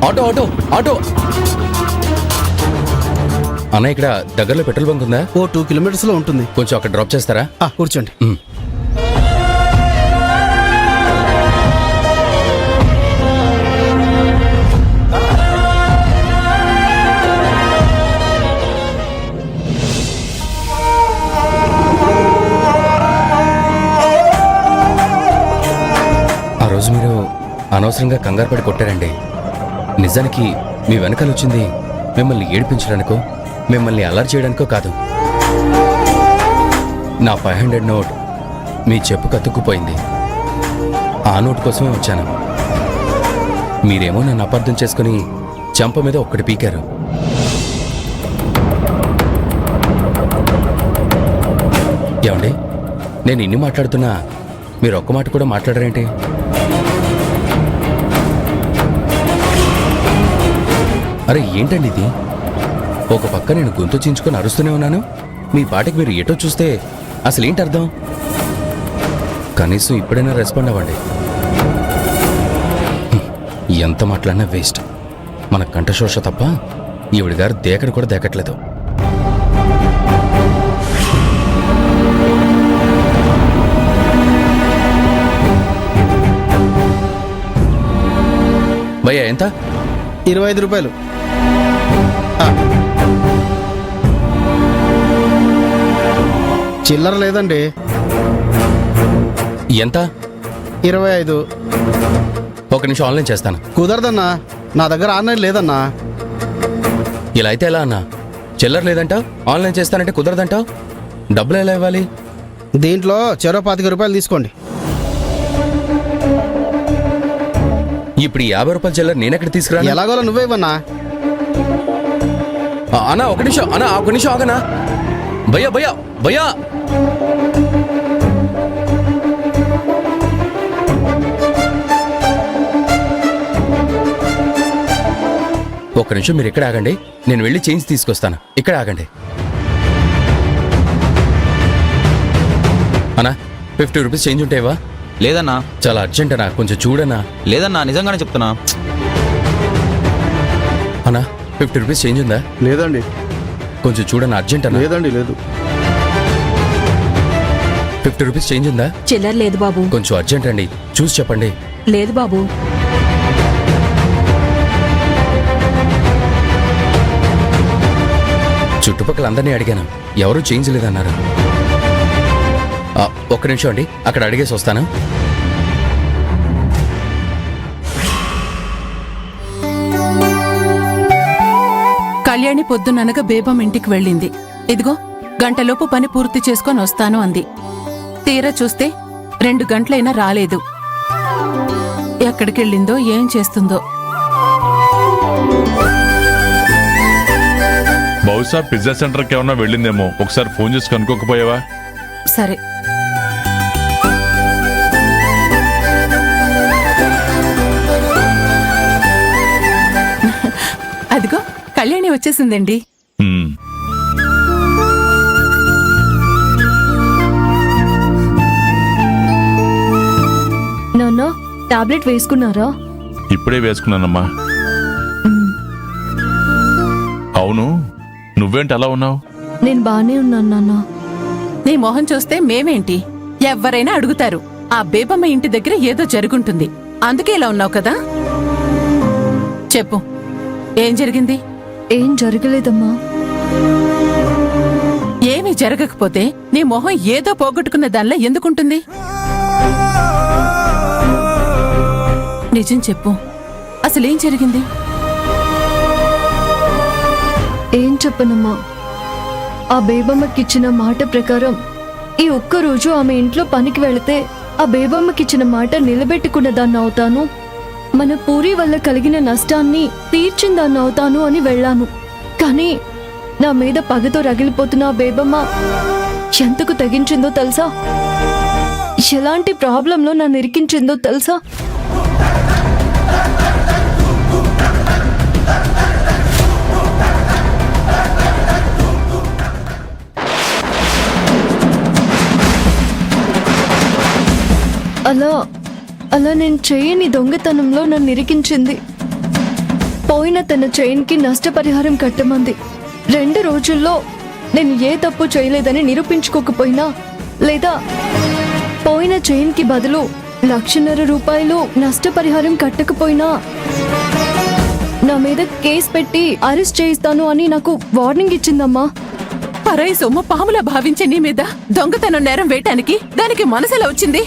Auto auto auto అన్న, ఇక్కడ దగ్గరలో పెట్రోల్ బంక్ ఉందా? ఓ 2 కిలోమీటర్స్ లో ఉంటుంది. కొంచెం అక్కడ డ్రాప్ చేస్తారా? కూర్చోండి. ఆ రోజు మీరు అనవసరంగా కంగారు పడి కొట్టారండి. నిజానికి మీ వెనకాల వచ్చింది మిమ్మల్ని ఏడిపించడానికో, మిమ్మల్ని అల్లరి చేయడానికో కాదు. నా 500 నోట్ మీ చెప్పు కతుక్కుపోయింది. ఆ నోట్ కోసమే వచ్చాను. మీరేమో నన్ను అపార్థం చేసుకుని చెంప మీద ఒక్కటి పీకారు. ఏమండి, నేను ఇన్ని మాట్లాడుతున్నా మీరు ఒక్క మాట కూడా మాట్లాడరేంటి? అరే ఏంటండి ఇది? ఒక పక్క నేను గొంతు చించుకొని అరుస్తూనే ఉన్నాను, మీ పాటకి మీరు ఎటో చూస్తే అసలేంటి అర్థం? కనీసం ఇప్పుడైనా రెస్పాండ్ అవ్వండి. ఎంత మాట్లాడినా వేస్ట్. మన కంఠశోష తప్ప ఈవిడి గారు దేకని కూడా దేకట్లేదు. భయ్యా ఎంత? 25 రూపాయలు. చిల్లర లేదండి. ఎంత? 25. ఒక నిమిషం ఆన్లైన్ చేస్తాను. కుదరదన్నా, నా దగ్గర ఆన్లైన్ లేదన్నా. ఇలా అయితే ఎలా అన్నా? చిల్లర లేదంటావు, ఆన్లైన్ చేస్తానంటే కుదరదంటావు. డబ్బులు ఎలా ఇవ్వాలి? దీంట్లో చెరో 25 రూపాయలు తీసుకోండి. ఇప్పుడు ఈ 50 రూపాయల చిల్లర నేనెక్కడ తీసుకురా? ఎలాగోలా నువ్వే ఇవ్వన్నా. అన్నా ఒక నిమిషం, అన్నా ఒక నిమిషం ఆగనా. భయ్యా భయ్యా భయ్యా, ఒక్క నిమిషం మీరు ఇక్కడ ఆగండి, నేను వెళ్ళి చేంజ్ తీసుకొస్తాను. ఇక్కడ ఆగండి. అన్నా 50 రూపీస్ చేంజ్ ఉంటాయివా? లేదన్నా. చాలా అర్జెంట్ అన్నా, కొంచెం చూడన్నా. లేదన్నా, నిజంగానే చెప్తున్నా. అన్నా 50 రూపీస్ చేంజ్ ఉందా? లేదండి. కొంచెం చూడన్నా, అర్జెంట్ అన్నా. లేదండి, లేదు. 50 రూపీస్ చేంజ్ ఉందా? చిల్లర లేదు బాబు. కొంచెం అర్జెంట్ అండి, చూసి చెప్పండి. లేదు బాబు. చుట్టుపక్కల అందరినీ అడిగాను, ఎవరూ చేంజ్ లేదన్నారు. ఒక్క నిమిషం అండి, అక్కడ అడిగేసి వస్తాను. కళ్యాణి పొద్దుననగా బేబం ఇంటికి వెళ్ళింది. ఇదిగో గంటలోపు పని పూర్తి చేసుకొని వస్తాను అంది. తీరా చూస్తే 2 గంటలైనా రాలేదు. ఎక్కడికెళ్ళిందో ఏం చేస్తుందో. బహుశా పిజ్జా సెంటర్కి ఏమన్నా వెళ్ళిందేమో, ఒకసారి ఫోన్ చేసి కనుక్కోకపోయావా? సరే. అదిగో కళ్యాణి వచ్చేసిందండి. నాన్న, టాబ్లెట్ వేసుకున్నారా? ఇప్పుడే వేసుకున్నానమ్మా. అవును, నువ్వేంటి అలా ఉన్నావు? నేను బానే ఉన్నాను నాన్న. నీ మొహం చూస్తే మేమేంటి, ఎవ్వరైనా అడుగుతారు. ఆ బేబమ్మ ఇంటి దగ్గర ఏదో జరుగుంటుంది, అందుకే ఇలా ఉన్నావు కదా. చెప్పు, ఏం జరిగింది? ఏం జరగలేదమ్మా. ఏమీ జరగకపోతే నీ మొహం ఏదో పోగొట్టుకున్న దానిలో ఎందుకుంటుంది? నిజం చెప్పు, అసలేం జరిగింది? ఏం చెప్పనమ్మా. ఆ బేబమ్మకిచ్చిన మాట ప్రకారం ఈ ఒక్కరోజు ఆమె ఇంట్లో పనికి వెళితే ఆ బేబమ్మకిచ్చిన మాట నిలబెట్టుకున్న దాన్ని అవుతాను, మన పూరి వల్ల కలిగిన నష్టాన్ని తీర్చిన దాన్ని అవుతాను అని వెళ్ళాను. కానీ నా మీద పగతో రగిలిపోతున్న ఆ బేబమ్మ ఎంతకు తెగించిందో తెలుసా? ఎలాంటి ప్రాబ్లంలో నన్ను ఇరికించిందో తెలుసా? అలా నేను చేయని దొంగతనంలో నన్ను ఇరికించింది. పోయిన తన చైన్కి నష్టపరిహారం కట్టమంది. 2 రోజుల్లో నేను ఏ తప్పు చేయలేదని నిరూపించుకోకపోయినా, లేదా పోయిన చైన్కి బదులు 1,50,000 రూపాయలు నష్టపరిహారం కట్టకపోయినా నా మీద కేసు పెట్టి అరెస్ట్ చేయిస్తాను అని నాకు వార్నింగ్ ఇచ్చిందమ్మా. పరాయి సొమ్ము పాములా భావించే నీ మీద దొంగతనం నేరం వేయటానికి దానికి మనసులా వచ్చింది.